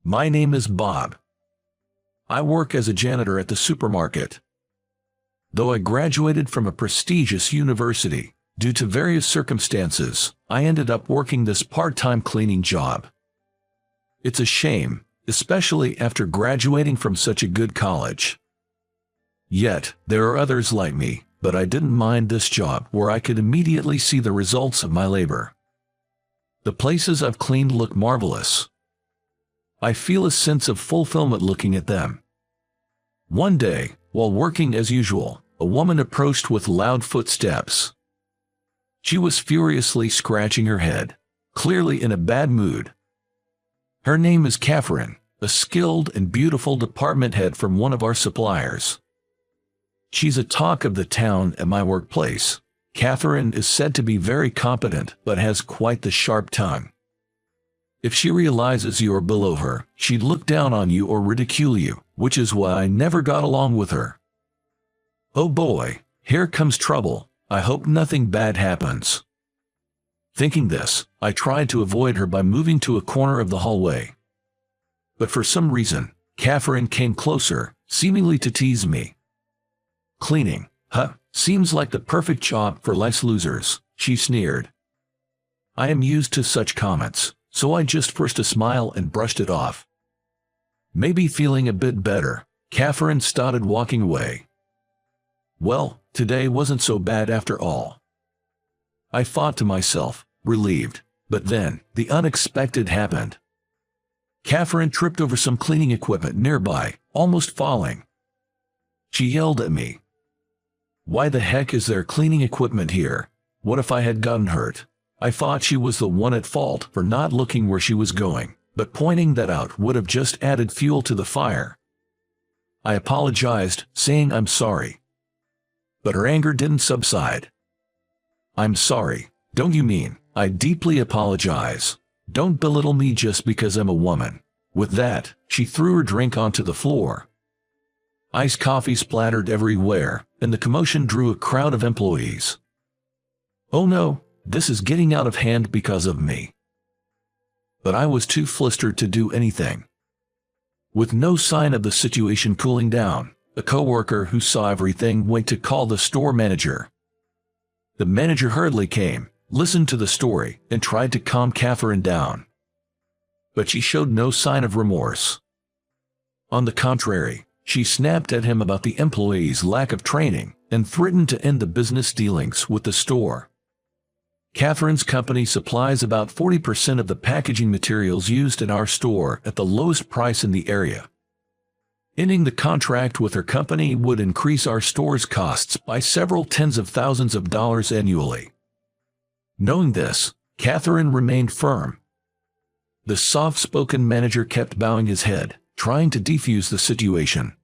My name is Bob. I work as a janitor at the supermarket. Though I graduated from a prestigious university, due to various circumstances, I ended up working this part-time cleaning job. It's a shame, especially after graduating from such a good college. Yet, there are others like me, but I didn't mind this job where I could immediately see the results of my labor. The places I've cleaned look marvelous. I feel a sense of fulfillment looking at them. One day, while working as usual, a woman approached with loud footsteps. She was furiously scratching her head, clearly in a bad mood. Her name is Catherine, a skilled and beautiful department head from one of our suppliers. She's a talk of the town at my workplace. Catherine is said to be very competent but has quite the sharp tongue. If she realizes you are below her, she'd look down on you or ridicule you, which is why I never got along with her. Oh boy, here comes trouble. I hope nothing bad happens. Thinking this, I tried to avoid her by moving to a corner of the hallway. But for some reason, Catherine came closer, seemingly to tease me. Cleaning, huh? Seems like the perfect job for life's losers, she sneered. I am used to such comments, so I just forced a smile and brushed it off. Maybe feeling a bit better, Catherine started walking away. Well, today wasn't so bad after all. I thought to myself, relieved, but then, the unexpected happened. Catherine tripped over some cleaning equipment nearby, almost falling. She yelled at me. Why the heck is there cleaning equipment here? What if I had gotten hurt? I thought she was the one at fault for not looking where she was going, but pointing that out would have just added fuel to the fire. I apologized, saying I'm sorry. But her anger didn't subside. I'm sorry, don't you mean? I deeply apologize. Don't belittle me just because I'm a woman. With that, she threw her drink onto the floor. Iced coffee splattered everywhere, and the commotion drew a crowd of employees. Oh no, this is getting out of hand because of me. But I was too flustered to do anything. With no sign of the situation cooling down, a coworker who saw everything went to call the store manager. The manager hurriedly came, listened to the story, and tried to calm Catherine down. But she showed no sign of remorse. On the contrary, she snapped at him about the employee's lack of training and threatened to end the business dealings with the store. Catherine's company supplies about 40% of the packaging materials used in our store at the lowest price in the area. Ending the contract with her company would increase our store's costs by several tens of thousands of dollars annually. Knowing this, Catherine remained firm. The soft-spoken manager kept bowing his head, trying to defuse the situation.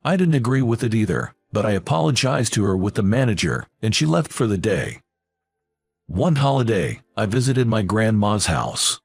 I didn't agree with it either, but I apologized to her with the manager, and she left for the day. One holiday, I visited my grandma's house.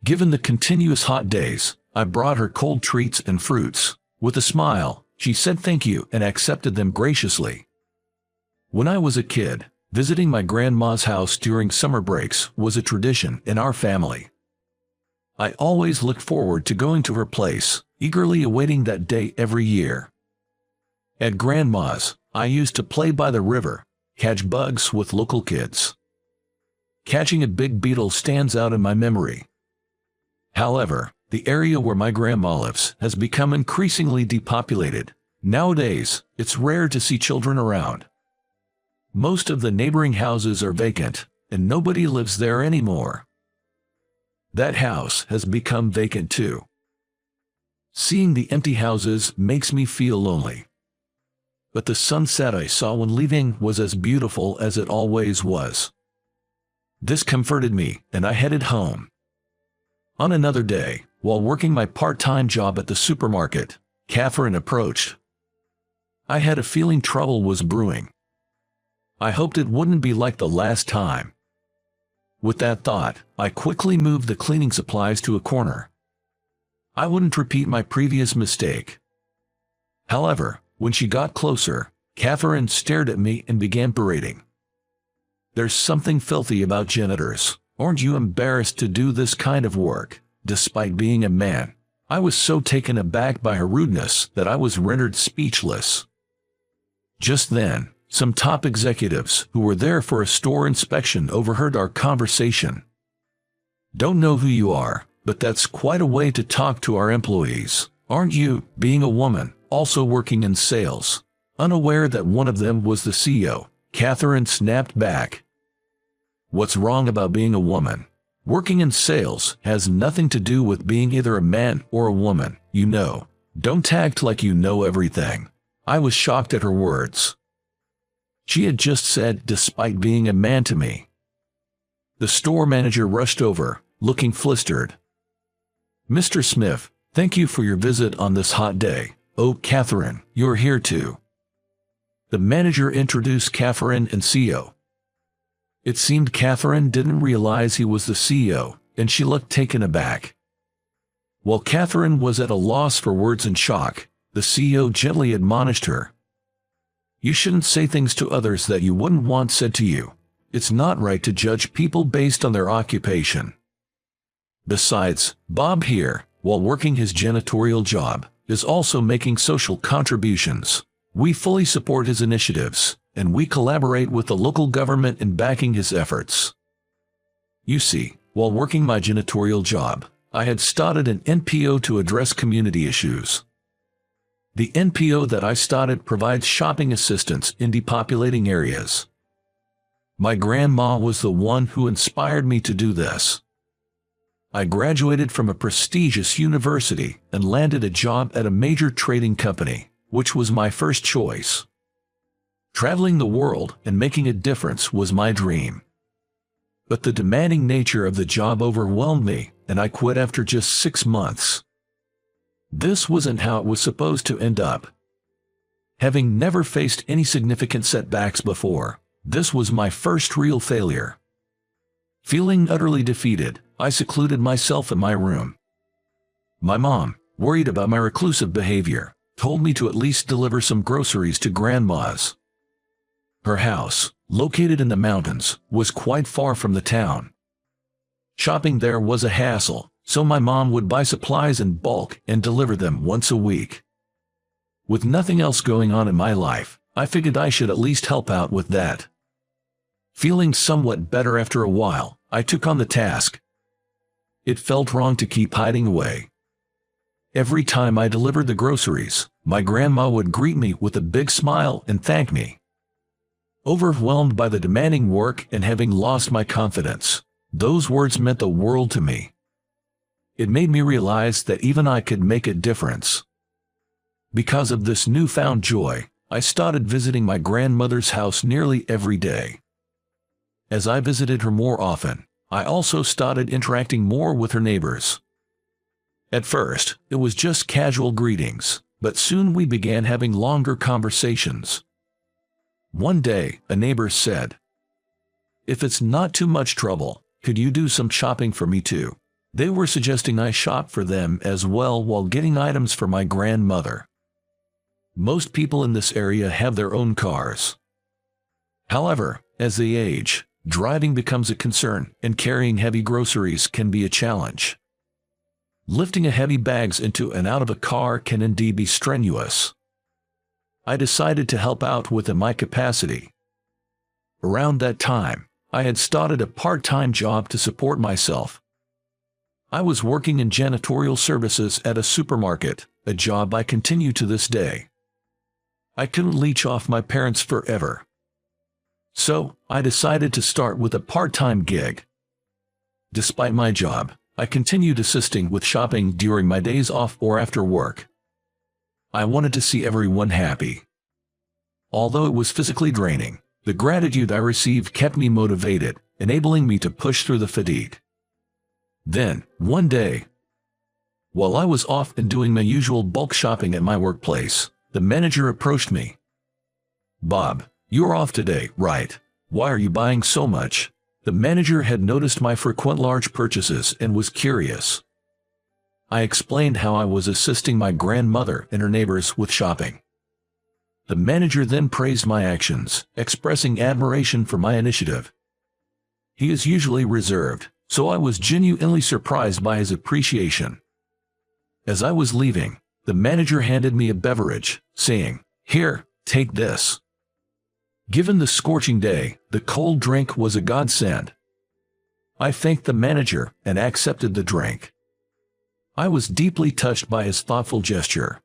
Given the continuous hot days, I brought her cold treats and fruits. With a smile, she said thank you and accepted them graciously. When I was a kid, visiting my grandma's house during summer breaks was a tradition in our family. I always looked forward to going to her place, eagerly awaiting that day every year. At Grandma's, I used to play by the river, catch bugs with local kids. Catching a big beetle stands out in my memory. However, the area where my grandma lives has become increasingly depopulated. Nowadays, it's rare to see children around. Most of the neighboring houses are vacant, and nobody lives there anymore. That house has become vacant too. Seeing the empty houses makes me feel lonely. But the sunset I saw when leaving was as beautiful as it always was. This comforted me, and I headed home. On another day, while working my part-time job at the supermarket, Catherine approached. I had a feeling trouble was brewing. I hoped it wouldn't be like the last time. With that thought, I quickly moved the cleaning supplies to a corner. I wouldn't repeat my previous mistake. However, when she got closer, Catherine stared at me and began berating. There's something filthy about janitors. Aren't you embarrassed to do this kind of work? Despite being a man, I was so taken aback by her rudeness that I was rendered speechless. Just then, some top executives who were there for a store inspection overheard our conversation. "Don't know who you are, but that's quite a way to talk to our employees, aren't you?" Being a woman, also working in sales, unaware that one of them was the CEO, Catherine snapped back. "What's wrong about being a woman? Working in sales has nothing to do with being either a man or a woman, you know. Don't act like you know everything." I was shocked at her words. She had just said, "despite being a man," to me. The store manager rushed over, looking flustered. "Mr. Smith, thank you for your visit on this hot day. Oh, Catherine, you're here too." The manager introduced Catherine and CEO. It seemed Catherine didn't realize he was the CEO, and she looked taken aback. While Catherine was at a loss for words in shock, the CEO gently admonished her. "You shouldn't say things to others that you wouldn't want said to you. It's not right to judge people based on their occupation. Besides, Bob here, while working his janitorial job, is also making social contributions. We fully support his initiatives, and we collaborate with the local government in backing his efforts." You see, while working my janitorial job, I had started an NPO to address community issues. The NPO that I started provides shopping assistance in depopulating areas. My grandma was the one who inspired me to do this. I graduated from a prestigious university and landed a job at a major trading company, which was my first choice. Traveling the world and making a difference was my dream. But the demanding nature of the job overwhelmed me, and I quit after just 6 months. This wasn't how it was supposed to end up. Having never faced any significant setbacks before, this was my first real failure. Feeling utterly defeated, I secluded myself in my room. My mom, worried about my reclusive behavior, told me to at least deliver some groceries to Grandma's. Her house, located in the mountains, was quite far from the town. Shopping there was a hassle, so my mom would buy supplies in bulk and deliver them once a week. With nothing else going on in my life, I figured I should at least help out with that. Feeling somewhat better after a while, I took on the task. It felt wrong to keep hiding away. Every time I delivered the groceries, my grandma would greet me with a big smile and thank me. Overwhelmed by the demanding work and having lost my confidence, those words meant the world to me. It made me realize that even I could make a difference. Because of this newfound joy, I started visiting my grandmother's house nearly every day. As I visited her more often, I also started interacting more with her neighbors. At first, it was just casual greetings, but soon we began having longer conversations. One day, a neighbor said, "If it's not too much trouble, could you do some shopping for me too?" They were suggesting I shop for them as well while getting items for my grandmother. Most people in this area have their own cars. However, as they age, driving becomes a concern, and carrying heavy groceries can be a challenge. Lifting a heavy bags into and out of a car can indeed be strenuous. I decided to help out within my capacity. Around that time, I had started a part-time job to support myself. I was working in janitorial services at a supermarket, a job I continue to this day. I couldn't leech off my parents forever. So, I decided to start with a part-time gig. Despite my job, I continued assisting with shopping during my days off or after work. I wanted to see everyone happy. Although it was physically draining, the gratitude I received kept me motivated, enabling me to push through the fatigue. Then, one day, while I was off and doing my usual bulk shopping at my workplace, the manager approached me. "Bob, you're off today, right? Why are you buying so much?" The manager had noticed my frequent large purchases and was curious. I explained how I was assisting my grandmother and her neighbors with shopping. The manager then praised my actions, expressing admiration for my initiative. He is usually reserved, so I was genuinely surprised by his appreciation. As I was leaving, the manager handed me a beverage, saying, "Here, take this." Given the scorching day, the cold drink was a godsend. I thanked the manager and accepted the drink. I was deeply touched by his thoughtful gesture.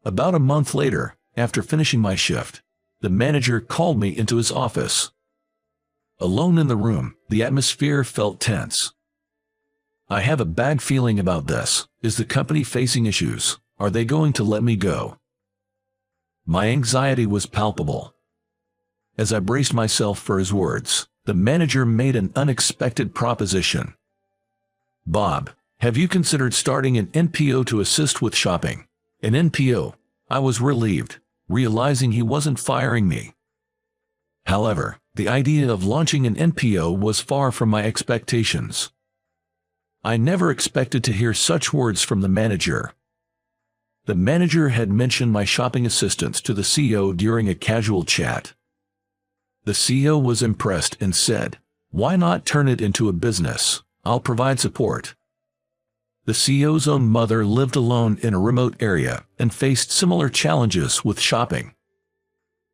About a month later, after finishing my shift, the manager called me into his office. Alone in the room, the atmosphere felt tense. "I have a bad feeling about this. Is the company facing issues? Are they going to let me go?" My anxiety was palpable. As I braced myself for his words, the manager made an unexpected proposition. "Bob, have you considered starting an NPO to assist with shopping?" An NPO? I was relieved, realizing he wasn't firing me. However, the idea of launching an NPO was far from my expectations. I never expected to hear such words from the manager. The manager had mentioned my shopping assistance to the CEO during a casual chat. The CEO was impressed and said, "Why not turn it into a business? I'll provide support." The CEO's own mother lived alone in a remote area and faced similar challenges with shopping.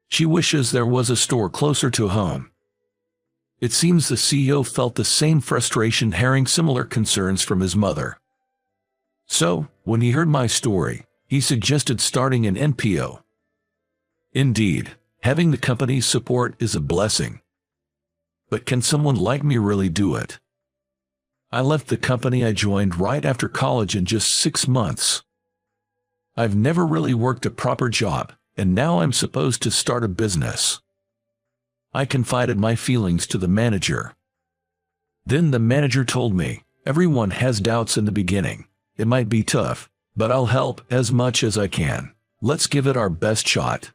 She wishes there was a store closer to home. It seems the CEO felt the same frustration hearing similar concerns from his mother. So, when he heard my story, he suggested starting an NPO. Indeed, having the company's support is a blessing. But can someone like me really do it? I left the company I joined right after college in just 6 months. I've never really worked a proper job, and now I'm supposed to start a business. I confided my feelings to the manager. Then the manager told me, "Everyone has doubts in the beginning. It might be tough, but I'll help as much as I can. Let's give it our best shot."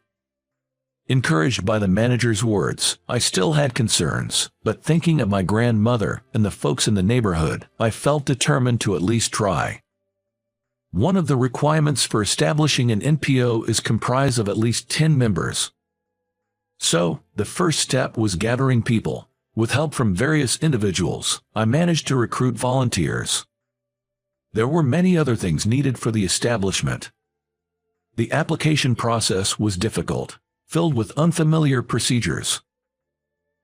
Encouraged by the manager's words, I still had concerns, but thinking of my grandmother and the folks in the neighborhood, I felt determined to at least try. One of the requirements for establishing an NPO is comprised of at least 10 members. So, the first step was gathering people. With help from various individuals, I managed to recruit volunteers. There were many other things needed for the establishment. The application process was difficult, filled with unfamiliar procedures.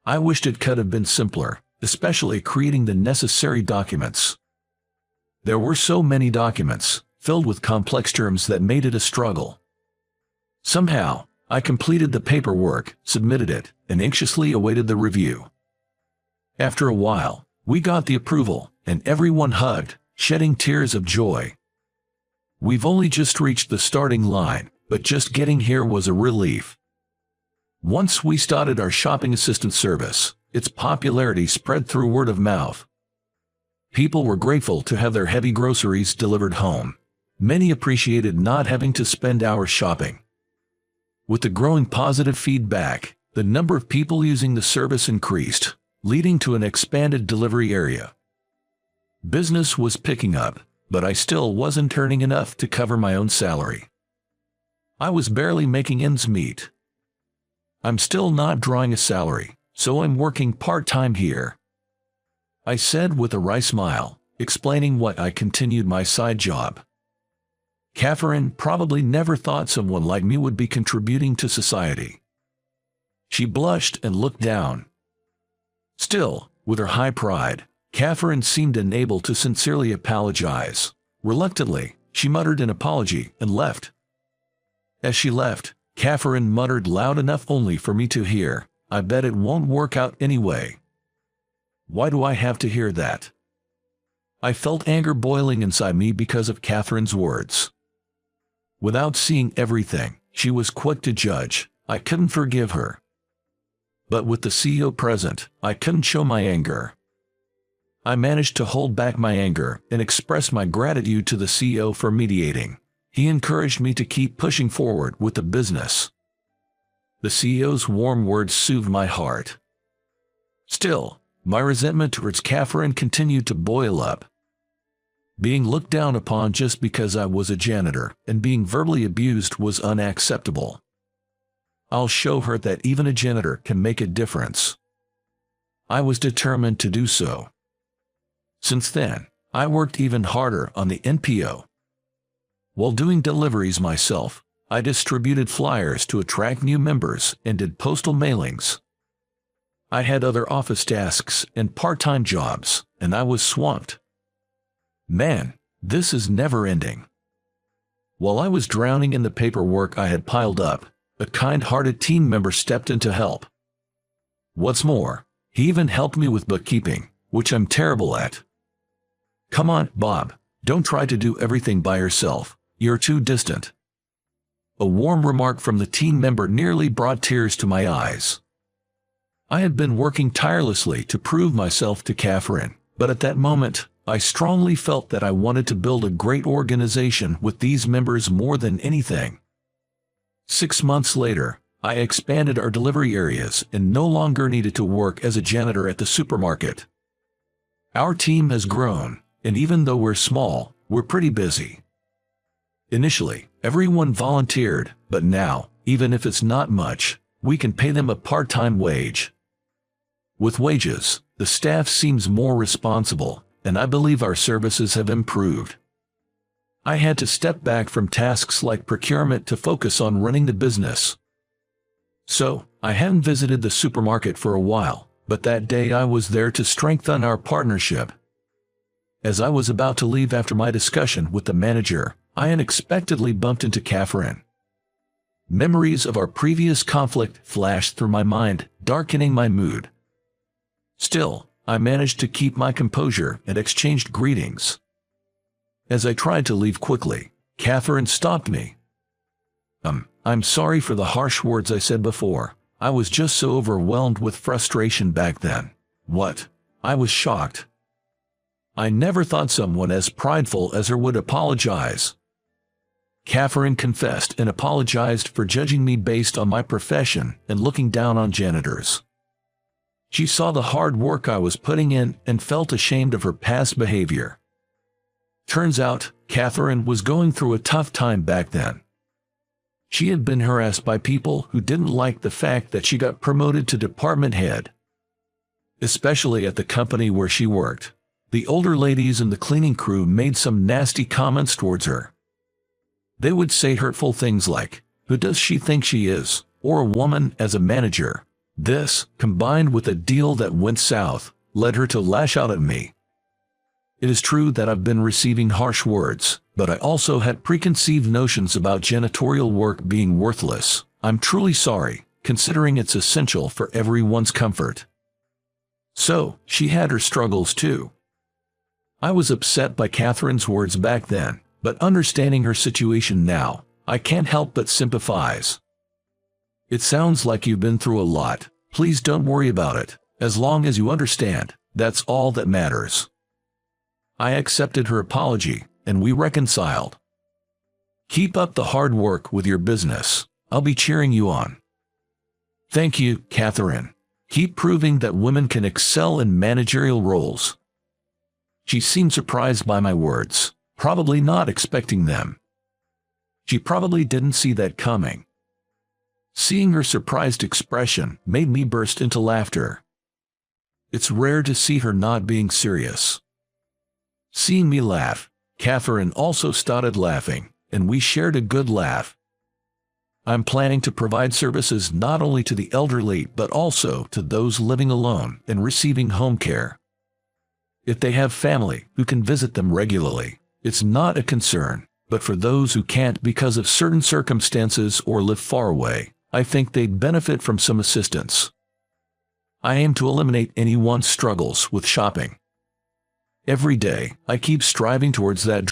I wished it could have been simpler, especially creating the necessary documents. There were so many documents, filled with complex terms that made it a struggle. Somehow, I completed the paperwork, submitted it, and anxiously awaited the review. After a while, we got the approval, and everyone hugged, shedding tears of joy. We've only just reached the starting line, but just getting here was a relief. Once we started our shopping assistance service, its popularity spread through word of mouth. People were grateful to have their heavy groceries delivered home. Many appreciated not having to spend hours shopping. With the growing positive feedback, the number of people using the service increased, leading to an expanded delivery area. Business was picking up, but I still wasn't earning enough to cover my own salary. I was barely making ends meet. I'm still not drawing a salary, so I'm working part-time here, I said with a wry smile, explaining why I continued my side job. Catherine probably never thought someone like me would be contributing to society. She blushed and looked down. Still, with her high pride, Catherine seemed unable to sincerely apologize. Reluctantly, she muttered an apology and left. As she left, Catherine muttered loud enough only for me to hear, "I bet it won't work out anyway." Why do I have to hear that? I felt anger boiling inside me because of Catherine's words. Without seeing everything, she was quick to judge. I couldn't forgive her. But with the CEO present, I couldn't show my anger. I managed to hold back my anger and express my gratitude to the CEO for mediating. He encouraged me to keep pushing forward with the business. The CEO's warm words soothed my heart. Still, my resentment towards Catherine continued to boil up. Being looked down upon just because I was a janitor and being verbally abused was unacceptable. I'll show her that even a janitor can make a difference. I was determined to do so. Since then, I worked even harder on the NPO. While doing deliveries myself, I distributed flyers to attract new members and did postal mailings. I had other office tasks and part-time jobs, and I was swamped. Man, this is never-ending. While I was drowning in the paperwork I had piled up, a kind-hearted team member stepped in to help. What's more, he even helped me with bookkeeping, which I'm terrible at. Come on, Bob, don't try to do everything by yourself, you're too distant. A warm remark from the team member nearly brought tears to my eyes. I had been working tirelessly to prove myself to Catherine, but at that moment, I strongly felt that I wanted to build a great organization with these members more than anything. 6 months later, I expanded our delivery areas and no longer needed to work as a janitor at the supermarket. Our team has grown, and even though we're small, we're pretty busy. Initially, everyone volunteered, but now, even if it's not much, we can pay them a part-time wage. With wages, the staff seems more responsible, and I believe our services have improved. I had to step back from tasks like procurement to focus on running the business. So, I hadn't visited the supermarket for a while, but that day I was there to strengthen our partnership. As I was about to leave after my discussion with the manager, I unexpectedly bumped into Catherine. Memories of our previous conflict flashed through my mind, darkening my mood. Still, I managed to keep my composure and exchanged greetings. As I tried to leave quickly, Catherine stopped me. I'm sorry for the harsh words I said before. I was just so overwhelmed with frustration back then. What? I was shocked. I never thought someone as prideful as her would apologize. Catherine confessed and apologized for judging me based on my profession and looking down on janitors. She saw the hard work I was putting in and felt ashamed of her past behavior. Turns out, Catherine was going through a tough time back then. She had been harassed by people who didn't like the fact that she got promoted to department head. Especially at the company where she worked, the older ladies in the cleaning crew made some nasty comments towards her. They would say hurtful things like, "Who does she think she is?" or "A woman as a manager." This, combined with a deal that went south, led her to lash out at me. It is true that I've been receiving harsh words, but I also had preconceived notions about janitorial work being worthless. I'm truly sorry, considering it's essential for everyone's comfort. So, she had her struggles too. I was upset by Catherine's words back then, but understanding her situation now, I can't help but sympathize. It sounds like you've been through a lot. Please don't worry about it. As long as you understand, that's all that matters. I accepted her apology, and we reconciled. Keep up the hard work with your business. I'll be cheering you on. Thank you, Catherine. Keep proving that women can excel in managerial roles. She seemed surprised by my words, probably not expecting them. She probably didn't see that coming. Seeing her surprised expression made me burst into laughter. It's rare to see her not being serious. Seeing me laugh, Catherine also started laughing, and we shared a good laugh. I'm planning to provide services not only to the elderly but also to those living alone and receiving home care. If they have family who can visit them regularly, it's not a concern, but for those who can't because of certain circumstances or live far away, I think they'd benefit from some assistance. I aim to eliminate anyone's struggles with shopping. Every day, I keep striving towards that